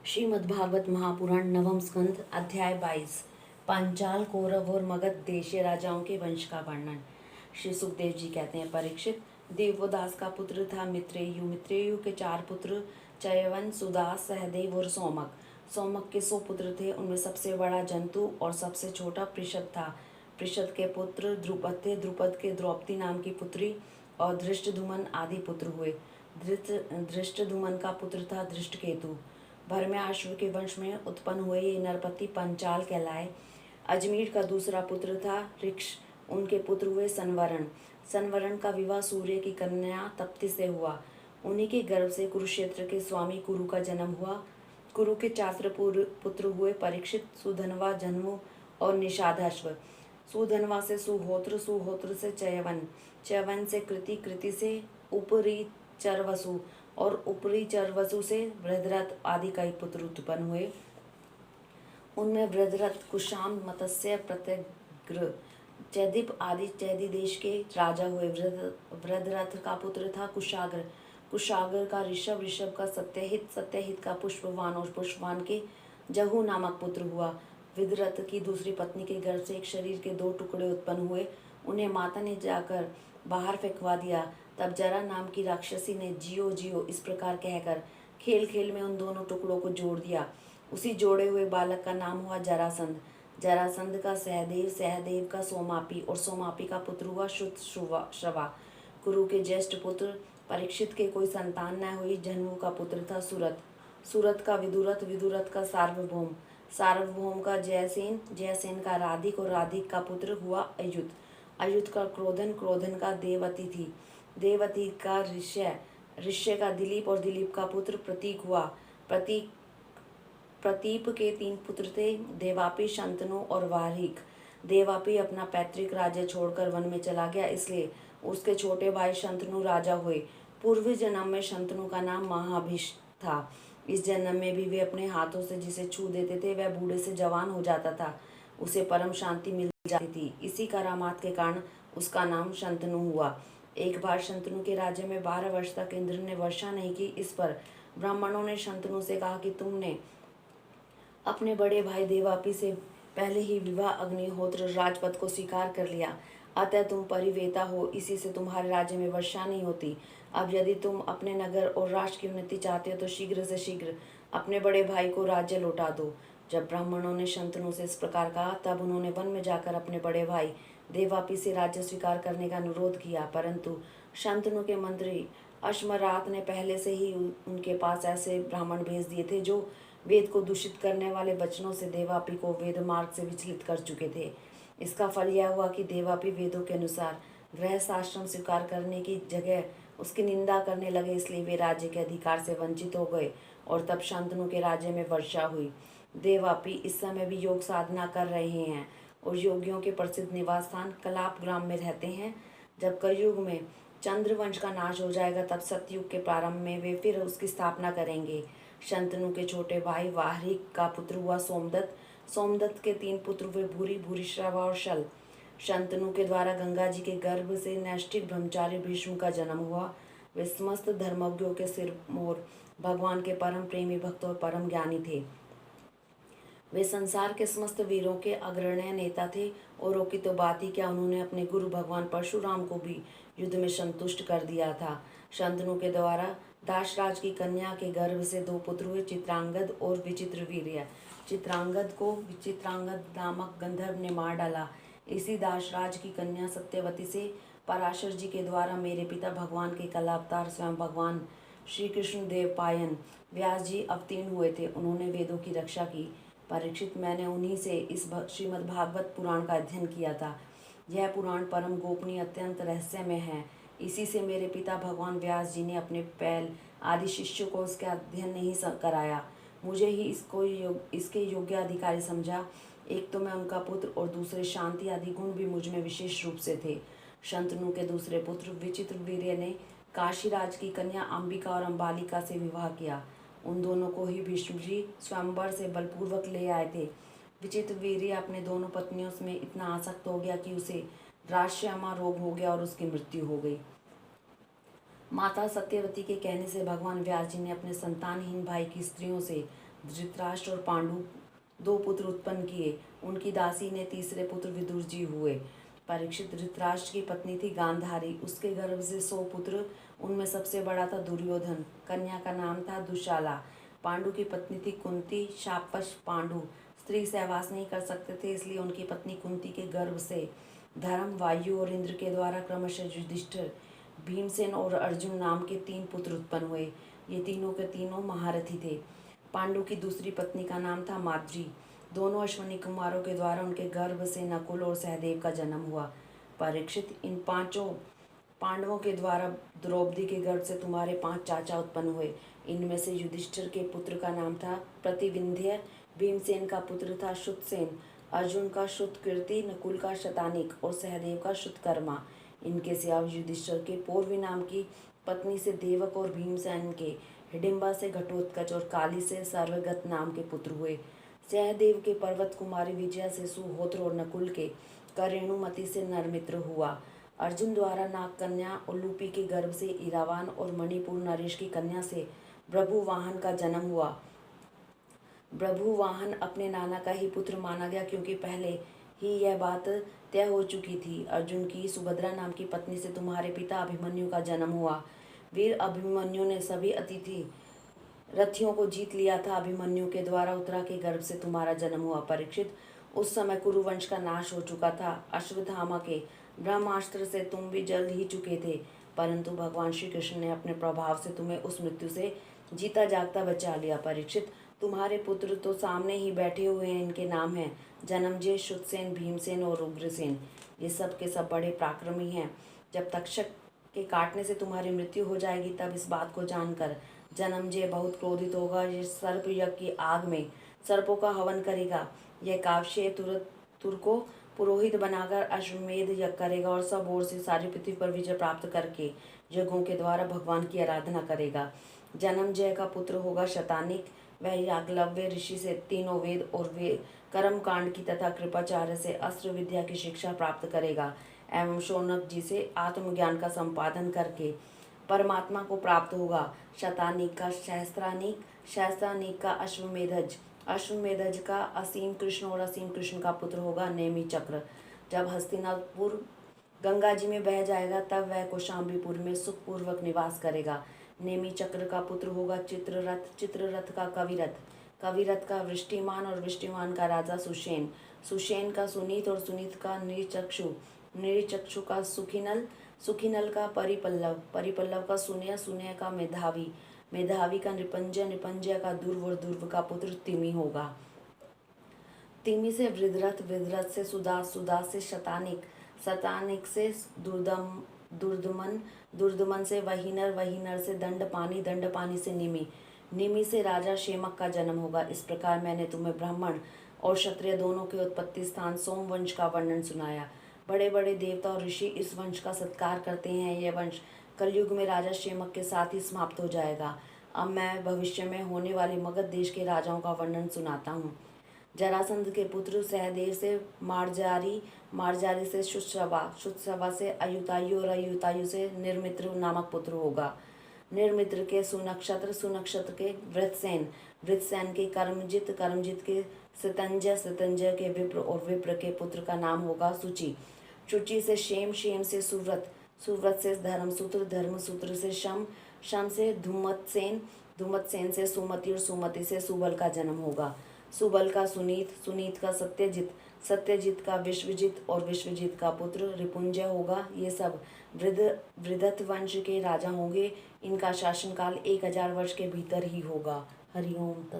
श्रीमद्भागवत महापुराण नवम स्कंद अध्याय 22 पांचाल कौरव और मगध देशीय राजाओं के वंश का वर्णन। श्री सुखदेव जी कहते हैं, परीक्षित, देवोदास का पुत्र था मित्रेयु। मित्रेयु के 4 पुत्र चयवन, सुदास, सहदेव और सोमक। सोमक के 100 पुत्र थे। उनमें सबसे बड़ा जंतु और सबसे छोटा पृषद था। पृषद के पुत्र द्रुपद थे। द्रुपद के द्रौपदी नाम की पुत्री और धृष्टद्युम्न आदि पुत्र हुए। धृष्टद्युम्न का पुत्र था धृष्टकेतु। भरम्याश्व के वंश में उत्पन्न हुए ये नरपति पंचाल कहलाए। अजमीर का दूसरा पुत्र था ऋक्ष। उनके पुत्र हुए संवरण। संवरण का विवाह सूर्य की कन्या तप्ति से हुआ। उन्हीं के गर्भ से कुरुक्षेत्र के स्वामी कुरु का जन्म हुआ। कुरु के 4 पुत्र हुए, परीक्षित, सुधनवा, जन्मु और निषादाश्व। सुधनवा से सुहोत्र, सुहोत्र से चयवन, चयवन से कृति, कृति से उपरी चरवसु और उपरी चरवसु से वृद्धरथ आदि कई पुत्र उत्पन्न हुए। उनमें वृद्धरथ, कुशाम, मत्स्य, प्रत्यग्र, चैदिप आदि चैदी देश के राजा हुए। वृद्धरथ का पुत्र था कुशाग्र। कुशाग्र का ऋषभ, ऋषभ का सत्यहित, सत्यहित का पुष्पवान और पुष्पवान के जहू नामक पुत्र हुआ। विदरथ की दूसरी पत्नी के गर्भ से एक शरीर के 2 टुकड़े उत्पन्न हुए। उन्हें माता ने जाकर बाहर फेंकवा दिया। तब जरा नाम की राक्षसी ने जियो जियो इस प्रकार कहकर खेल खेल में उन दोनों टुकड़ों को जोड़ दिया। उसी जोड़े हुए बालक का नाम हुआ जरासंध। जरासंध का सहदेव, सहदेव का सोमापी और सोमापी का पुत्र हुआ श्रवा। कुरु के ज्येष्ठ पुत्र परीक्षित के कोई संतान न हुई। जन्मु का पुत्र था सुरत। सुरत का विदुरथ, विदुरथ का सार्वभौम, सार्वभौम का जयसेन, जयसेन का राधिक और राधिक का पुत्र हुआ अयुत। अयुत का क्रोधन, क्रोधन का देवती थी। देवती का ऋष्य, ऋष्य का दिलीप और दिलीप का पुत्र प्रतीक हुआ। प्रतीप के 3 पुत्र थे, देवापी, शंतनु और वारिक। देवापी अपना पैतृक राज्य छोड़कर वन में चला गया, इसलिए उसके छोटे भाई शंतनु राजा हुए। पूर्व जन्म में शंतनु का नाम महाभिष था। इस जन्म में भी वे अपने हाथों से जिसे छू देते थे वह बूढ़े से जवान हो जाता था। उसे परम शांति मिल जाती थी। इसी करामात के कारण उसका नाम शंतनु हुआ। एक बार शंतनु के राज्य में 12 वर्ष तक इंद्र ने वर्षा नहीं की। इस पर ब्राह्मणों ने शंतनु से कहा कि तुमने अपने बड़े भाई देवापी से पहले ही विवाह अग्निहोत्र राजपद को स्वीकार कर लिया, अतः तुम परिवेता हो, इसी से तुम्हारे राज्य में वर्षा नहीं होती। अब यदि तुम अपने नगर और राष्ट्र की उन्नति चाहते हो तो शीघ्र से शीघ्र अपने बड़े भाई को राज्य लौटा दो। जब ब्राह्मणों ने शंतनु से इस प्रकार कहा तब उन्होंने वन में जाकर अपने बड़े भाई देवापी से राज्य स्वीकार करने का अनुरोध किया, परंतु शंतनु के मंत्री अश्मरात ने पहले से ही उनके पास ऐसे ब्राह्मण भेज दिए थे जो वेद को दूषित करने वाले वचनों से देवापी को वेद मार्ग से विचलित कर चुके थे। इसका फल यह हुआ कि देवापी वेदों के अनुसार गृहस्थ आश्रम स्वीकार करने की जगह उसकी निंदा करने लगे, इसलिए वे राज्य के अधिकार से वंचित हो गए और तब शंतनु के राज्य में वर्षा हुई। देवापी इस समय भी योग साधना कर रहे हैं और योगियों के प्रसिद्ध निवास स्थान कलाप ग्राम में रहते हैं। जब कलयुग में चंद्रवंश का नाश हो जाएगा तब सतयुग के प्रारंभ में वे फिर उसकी स्थापना करेंगे। शंतनु के छोटे भाई वाहरिक का पुत्र हुआ सोमदत्त। सोमदत्त के 3 पुत्र हुए, भूरी, भूरिश्रवा और शल। शंतनु के द्वारा गंगा जी के गर्भ से नैष्ठिक ब्रह्मचारी भीष्म का जन्म हुआ। वे समस्त धर्मज्ञों के सिरमौर, भगवान के परम प्रेमी भक्त और परम ज्ञानी थे। वे संसार के समस्त वीरों के अग्रणी नेता थे। औरों की तो बात ही क्या, उन्होंने अपने गुरु भगवान परशुराम को भी युद्ध में संतुष्ट कर दिया था। शंतनु के द्वारा दाशराज की कन्या के गर्भ से 2 पुत्र हुए, चित्रांगद और विचित्रवीर्य। चित्रांगद को विचित्रांगद नामक गंधर्व ने मार डाला। इसी दाशराज की कन्या सत्यवती से पराशर जी के द्वारा मेरे पिता भगवान के कला अवतार स्वयं भगवान श्री कृष्ण देव पायन व्यास जी अवतीर्ण हुए थे। उन्होंने वेदों की रक्षा की। परीक्षित, मैंने उन्हीं से इस श्रीमद् भागवत पुराण का अध्ययन किया था। यह पुराण परम गोपनीय, अत्यंत रहस्यमय है। इसी से मेरे पिता भगवान व्यास जी ने अपने पैल आदि शिष्यों को इसका अध्ययन नहीं कराया, मुझे ही इसके योग्य अधिकारी समझा। एक तो मैं उनका पुत्र और दूसरे शांति आदि गुण भी मुझ में विशेष रूप से थे। शंतनु के दूसरे पुत्र विचित्रवीर्य ने काशीराज की कन्या अंबिका और अंबालिका से विवाह किया। उन दोनों को ही भीष्म जी स्वयंवर से बलपूर्वक ले आए थे। विचित्रवीर्य अपने दोनों पत्नियों में इतना आसक्त हो गया कि उसे राजश्यामा रोग हो गया और उसकी मृत्यु हो गई। माता सत्यवती के कहने से भगवान व्यास जी ने अपने संतानहीन भाई की स्त्रियों से धृतराष्ट्र और पांडु 2 पुत्र उत्पन्न किए। उनकी दासी ने तीसरे पुत्र विदुर जी हुए। परीक्षित धृतराष्ट्र की पत्नी थी गांधारी, उसके गर्भ से 100 पुत्र, उनमें सबसे बड़ा था दुर्योधन। कन्या का नाम था दुशाला। पांडु की पत्नी थी कुंती। शापश पांडु स्त्री सहवास नहीं कर सकते थे, इसलिए उनकी पत्नी कुंती के गर्भ से धर्म, वायु और इंद्र के द्वारा क्रमशः युधिष्ठिर, भीमसेन और अर्जुन नाम के 3 पुत्र उत्पन्न हुए। ये तीनों के तीनों महारथी थे। पांडु की दूसरी पत्नी का नाम था माद्री। दोनों अश्विनी कुमारों के द्वारा उनके गर्भ से नकुल और सहदेव का जन्म हुआ। परीक्षित, इन 5 पांडवों के द्वारा द्रौपदी के गर्भ से तुम्हारे 5 चाचा उत्पन्न हुए। इनमें से युधिष्ठिर के पुत्र का नाम था प्रतिविंध्य, भीमसेन का पुत्र था श्रुतसेन, अर्जुन का श्रुतकीर्ति, नकुल का शतानिक और सहदेव का श्रुतकर्मा। इनके सिवा युधिष्ठिर के पूर्वी नाम की पत्नी से देवक और भीमसेन के हिडिंबा से घटोत्कच और काली से सर्वगत नाम के पुत्र हुए। सहदेव के पर्वत कुमारी विजया से सुहोत्र और नकुल के करेणुमति से नरमित्र हुआ। अर्जुन द्वारा नाग कन्या उल्लूपी के गर्भ से इरावान और मणिपुर नरेश की कन्या से प्रभुवाहन का जन्म हुआ। प्रभुवाहन अपने नाना का ही पुत्र माना गया, क्योंकि पहले ही यह बात तय हो चुकी थी। अर्जुन की सुभद्रा नाम की पत्नी से तुम्हारे पिता अभिमन्यु का जन्म हुआ। वीर अभिमन्यु ने सभी अतिथि रथियों को जीत लिया था। अभिमन्यु के द्वारा उत्तरा के गर्भ से तुम्हारा जन्म हुआ। परीक्षित, उस समय कुरुवंश का नाश हो चुका था। अश्वत्थामा के ब्रह्मास्त्र से तुम भी जल ही चुके थे, परंतु भगवान श्री कृष्ण ने अपने प्रभाव से तुम्हें उस मृत्यु से जीता जागता बचा लिया। परीक्षित, तुम्हारे पुत्र तो सामने ही बैठे हुए हैं। इनके नाम हैं जन्मजय, श्रुतसेन, भीमसेन और उग्रसेन। ये सब के सब बड़े पराक्रमी हैं। जब तक्षक के काटने से तुम्हारी मृत्यु हो जाएगी, तब इस बात को जानकर जन्मजय बहुत क्रोधित होगा। ये सर्प यज्ञ की आग में सर्पों का हवन करेगा। यह काव्य तुर को पुरोहित बनाकर अश्वमेध यज्ञ करेगा और सब ओर से सारी पृथ्वी पर विजय प्राप्त करके यज्ञों के द्वारा भगवान की आराधना करेगा। जन्मजय का पुत्र होगा शतानिक। वह याज्ञवल्क्य ऋषि से तीनों वेद और कर्म कांड की तथा कृपाचार्य से अस्त्र विद्या की शिक्षा प्राप्त करेगा एवं शौनक जी से आत्मज्ञान का संपादन करके परमात्मा को प्राप्त होगा। शतानिक का सहस्त्रानिक, सहस्त्रानिक का अश्वमेधज, अश्वमेधज का असीम कृष्ण और असीम कृष्ण का पुत्र होगा नेमि चक्र। जब हस्तिनापुर गंगा जी में बह जाएगा, तब वह कौशाम्बीपुर में सुखपूर्वक निवास करेगा। नेमि चक्र का पुत्र होगा चित्ररथ, चित्ररथ का कविरथ, कविरथ का वृष्टिमान और वृष्टिमान का राजा सुषेण, सुषेण का सुनीत और सुनीत का निरचक्षु, निरचक्षु का सुखिनल, सुखिनल का परिपल्लव, परिपल्लव का सुनय, सुनय का मेधावी, मेधावी का निपंजय, निपंजय का दुर्व और दुर्व का पुत्र तिमि होगा। तिमि से वृद्धरथ, वृद्धरथ से सुदास, सुदास से शतानिक, शतानिक से दुर्दमन, दुर्दमन से वहीनर, वहीनर से दंडपानी, दंडपानी से निमि, निमि से राजा शेमक का जन्म होगा। इस प्रकार मैंने तुम्हें ब्राह्मण और क्षत्रिय दोनों के उत्पत्ति स्थान सोमवंश का वर्णन सुनाया। बड़े बड़े देवता और ऋषि इस वंश का सत्कार करते हैं। यह वंश कलयुग में राजा शेमक के साथ ही समाप्त हो जाएगा। अब मैं भविष्य में होने वाले मगध देश के राजाओं का वर्णन सुनाता हूँ। जरासंध के पुत्र सहदेव से मार्जारी, मार्जारी से शुश्रवा, शुश्रवा से अयुतायु और अयुतायु से निर्मित्र नामक पुत्र होगा। निर्मित्र के सुनक्षत्र, सुनक्षत्र के वृत्रसेन, वृत्रसेन के कर्मजित, कर्मजित के सितंजय, सितंजय के विप्र और विप्र के पुत्र का नाम होगा सुचि। शुचि से शेम, शेम से सुव्रत, सुव्रत से धर्मसूत्र, धर्मसूत्र से शम, शम से धूमतसेन, धूमतसेन से सुमति और सुमति से सुबल का जन्म होगा। सुबल का सुनीत, सुनीत का सत्यजित, सत्यजित का विश्वजित और विश्वजित का पुत्र रिपुंजय होगा। ये सब वृद्धत वंश के राजा होंगे। इनका शासनकाल 1000 वर्ष के भीतर ही होगा। हरिओम।